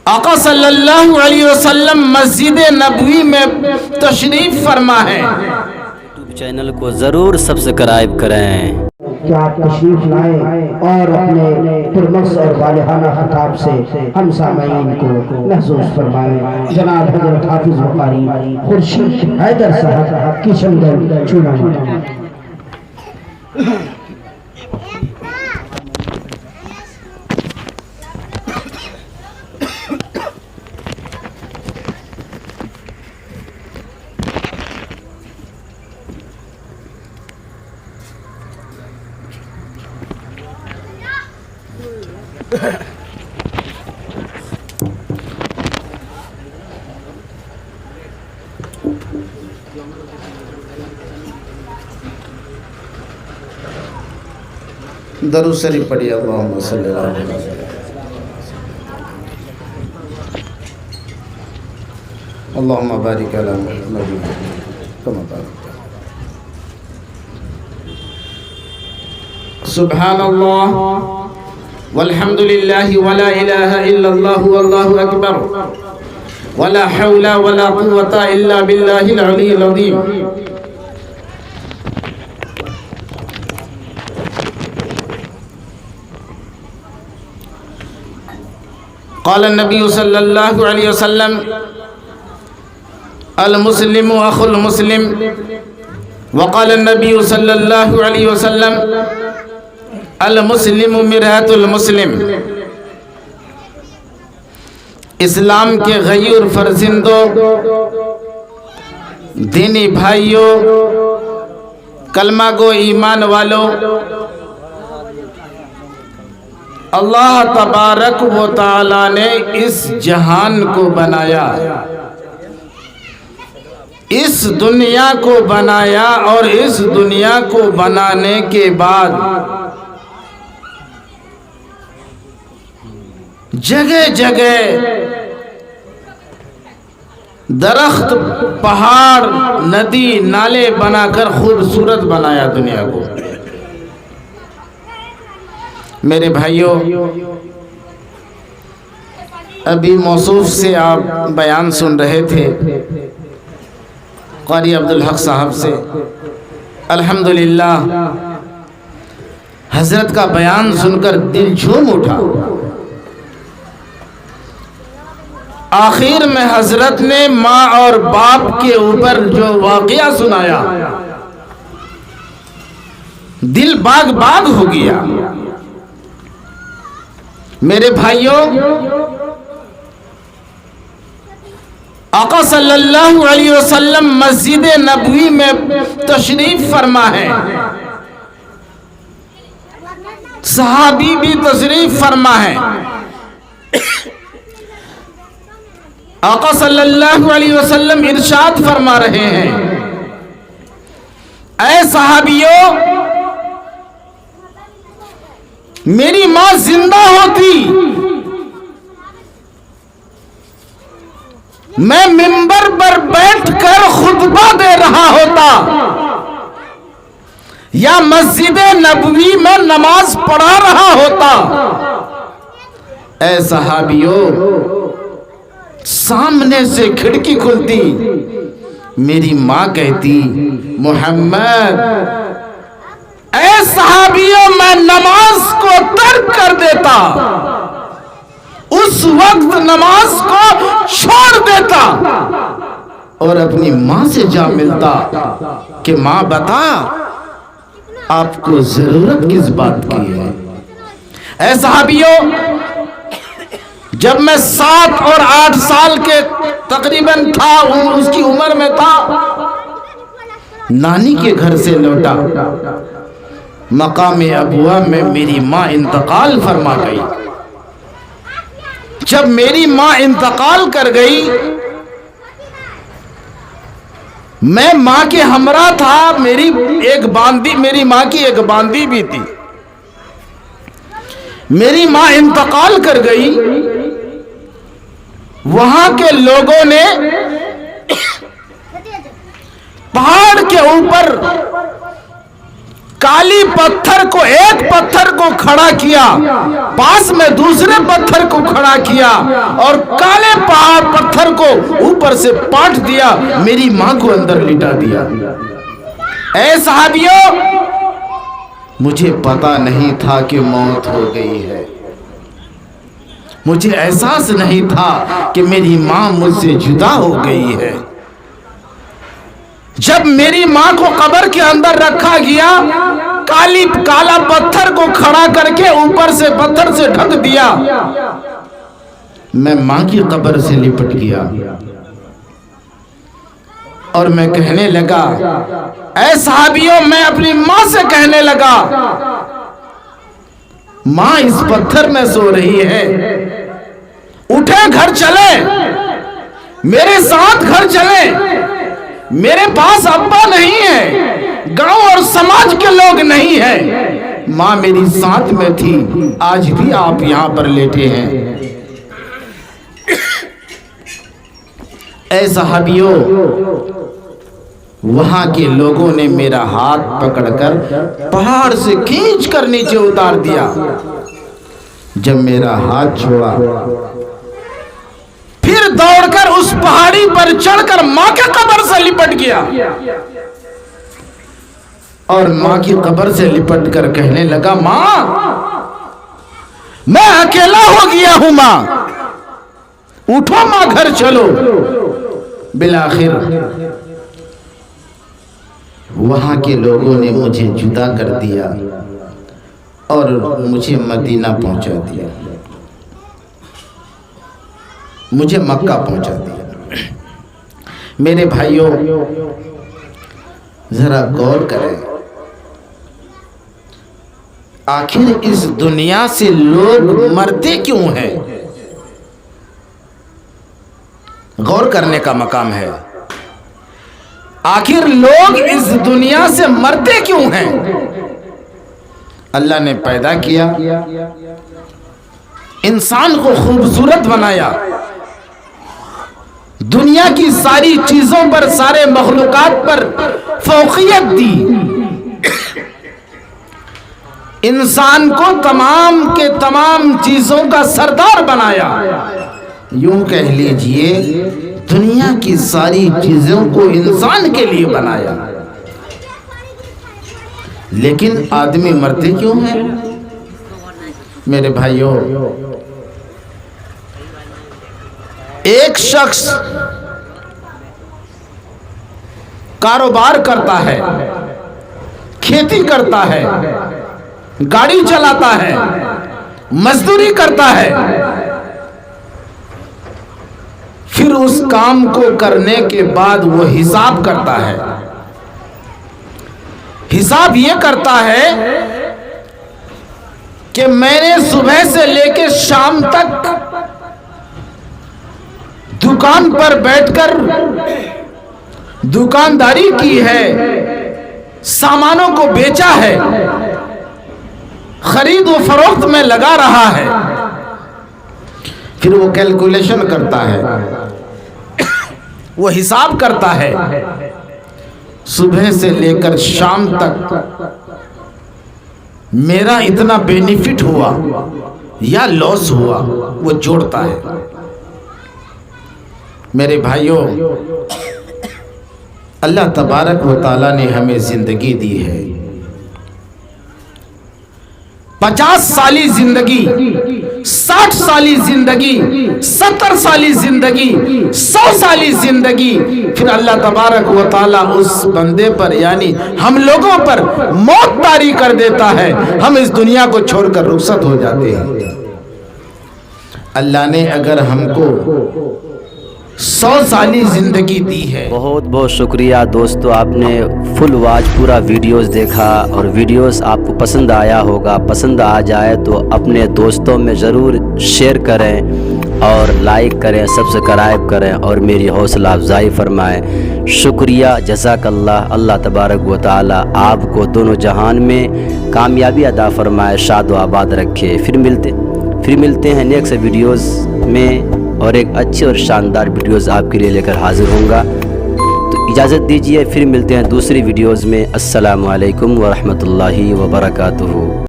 آقا صلی اللہ علیہ وسلم مسجد نبوی میں تشریف فرما ہے۔ یوٹیوب چینل کو ضرور سبسکرائب کریں۔ کہ آپ تشریف لائیں اور اپنے پرمس اور والہانہ خطاب سے ہم سامعین کو محظوظ فرمائیں۔ جناب حضرت حافظ وقاری خورشید حیدر صاحب کشن گنج چنان۔ درود شریف پڑھیے، اللہم صلی اللہ علیہ وسلم۔ اللہم بارک علی محمد کما بارکت۔ سبحان اللہ والحمد للہ ولا الہ الا اللہ واللہ اکبر ولا حول ولا قوة الا باللہ العلی العظیم۔ قال النبی صلی اللہ علیہ وسلم المسلم اخو المسلم، وقال النبی صلی اللہ علیہ وسلم المسلم مرآۃ المسلم۔ اسلام کے غیور فرزندوں، دینی بھائیوں، کلمہ گو ایمان والوں، اللہ تبارک و تعالی نے اس جہان کو بنایا، اس دنیا کو بنایا، اور اس دنیا کو بنانے کے بعد جگہ جگہ درخت، پہاڑ، ندی، نالے بنا کر خوبصورت بنایا دنیا کو۔ میرے بھائیوں، ابھی موصوف سے آپ بیان سن رہے تھے قاری عبدالحق صاحب سے۔ الحمدللہ حضرت کا بیان سن کر دل جھوم اٹھا۔ آخر میں حضرت نے ماں اور باپ کے اوپر جو واقعہ سنایا، دل باغ باغ ہو گیا۔ میرے بھائیوں، آقا صلی اللہ علیہ وسلم مسجد نبوی میں تشریف فرما ہے، صحابی بھی تشریف فرما ہے۔ آقا صلی اللہ علیہ وسلم ارشاد فرما رہے ہیں، اے صحابیوں، میری ماں زندہ ہوتی، میں منبر پر بیٹھ کر خطبہ دے رہا ہوتا، یا مسجد نبوی میں نماز پڑھا رہا ہوتا۔ اے صحابیوں، سامنے سے کھڑکی کھلتی، میری ماں کہتی محمد۔ اے صحابیوں، میں نماز کو ترک کر دیتا، اس وقت نماز کو چھوڑ دیتا اور اپنی ماں سے جا ملتا کہ ماں بتا، آپ کو ضرورت کس بات کی ہے؟ اے صحابیوں، جب میں 7 اور 8 سال کے تقریباً تھا، اس کی عمر میں تھا، نانی کے گھر سے لوٹا، مقام ابوا میں میری ماں انتقال فرما گئی۔ جب میری ماں انتقال کر گئی، میں ماں کے ہمراہ تھا، میری ماں کی ایک باندی بھی تھی۔ میری ماں انتقال کر گئی، وہاں کے لوگوں نے پہاڑ کے اوپر काली पत्थर को, एक पत्थर को खड़ा किया, पास में दूसरे पत्थर को खड़ा किया और काले पहाड़ पत्थर को ऊपर से पाट दिया, मेरी मां को अंदर लिटा दिया। ऐ सहाबियों, मुझे पता नहीं था कि मौत हो गई है, मुझे एहसास नहीं था कि मेरी मां मुझसे जुदा हो गई है। जब मेरी मां को कब्र के अंदर रखा गया, काला पत्थर को खड़ा करके ऊपर से पत्थर से ढक दिया, मैं मां की कब्र से लिपट गया और मैं कहने लगा, ऐ सहाबियों, मैं अपनी मां से कहने लगा, मां इस पत्थर में सो रही है, उठे घर चले, मेरे साथ घर चले, मेरे पास अब्बा नहीं है, गांव और समाज के लोग नहीं है, मां मेरी साथ में थी, आज भी आप यहां पर लेटे हैं। ऐ सहाबियों, वहां के लोगों ने मेरा हाथ पकड़कर पहाड़ से खींच कर नीचे उतार दिया। जब मेरा हाथ छोड़ा, फिर दौड़कर उस पहाड़ी पर चढ़कर मां के कब्र से लिपट गया और मां की कब्र से लिपट कर कहने लगा, मां, मैं अकेला हो गया हूं, मां उठो, मां घर चलो। बिलाखिर वहां के लोगों ने मुझे जुदा कर दिया और मुझे मदीना पहुंचा दिया, मुझे मक्का पहुंचा दिया। मेरे भाइयों, जरा गौर करें, आखिर इस दुनिया से लोग मरते क्यों हैं? गौर करने का मकाम है। आखिर लोग इस दुनिया से मरते क्यों हैं? अल्लाह ने पैदा किया, इंसान को खूबसूरत बनाया, दुनिया की सारी चीजों पर, सारे मखलूकात पर फौकियत दी, इंसान को तमाम के तमाम चीजों का सरदार बनाया। यूं कह लीजिए, दुनिया की सारी चीजों को इंसान के लिए बनाया, लेकिन आदमी मरते क्यों हैं? मेरे भाइयों, एक शख्स कारोबार करता है, खेती करता है, गाड़ी चलाता है, मजदूरी करता है, फिर उस काम को करने के बाद वो हिसाब करता है। हिसाब ये करता है कि मैंने सुबह से लेकर शाम तक दुकान पर बैठकर दुकानदारी की है, सामानों को बेचा है, खरीद व फरोख्त में लगा रहा है। फिर वो कैलकुलेशन करता है, वो हिसाब करता है, सुबह से लेकर शाम तक मेरा इतना बेनिफिट हुआ या लॉस हुआ, वो जोड़ता है। मेरे भाइयों, अल्लाह तबारक व तआला ने हमें जिंदगी दी है, 50 साली जिंदगी, 60 साली जिंदगी, 70 साली जिंदगी, 100 साली जिंदगी। फिर अल्लाह तबारक व तआला उस बंदे पर यानी हम लोगों पर मौत तारी कर देता है, हम इस दुनिया को छोड़कर रुखसत हो जाते हैं। अल्लाह ने अगर हमको 100 साली जिंदगी दी है। बहुत बहुत शुक्रिया दोस्तों, आपने फुल वाच पूरा वीडियोस देखा और वीडियोस आपको पसंद आया होगा। पसंद आ जाए तो अपने दोस्तों में ज़रूर शेयर करें और लाइक करें, सब्सक्राइब करें और मेरी हौसला अफजाई फरमाएं। शुक्रिया, जज़ाकल्लाह। अल्लाह तबारक व तआला आपको दोनों जहान में कामयाबी अदा फरमाए, शाद व आबाद रखे। फिर मिलते हैं नेक्स्ट वीडियोज़ में और एक अच्छे और शानदार वीडियोज़ आपके लिए लेकर हाजिर होऊंगा। तो اجازت دیجیے، پھر ملتے ہیں دوسری ویڈیوز میں۔ السلام علیکم ورحمۃ اللہ وبرکاتہ۔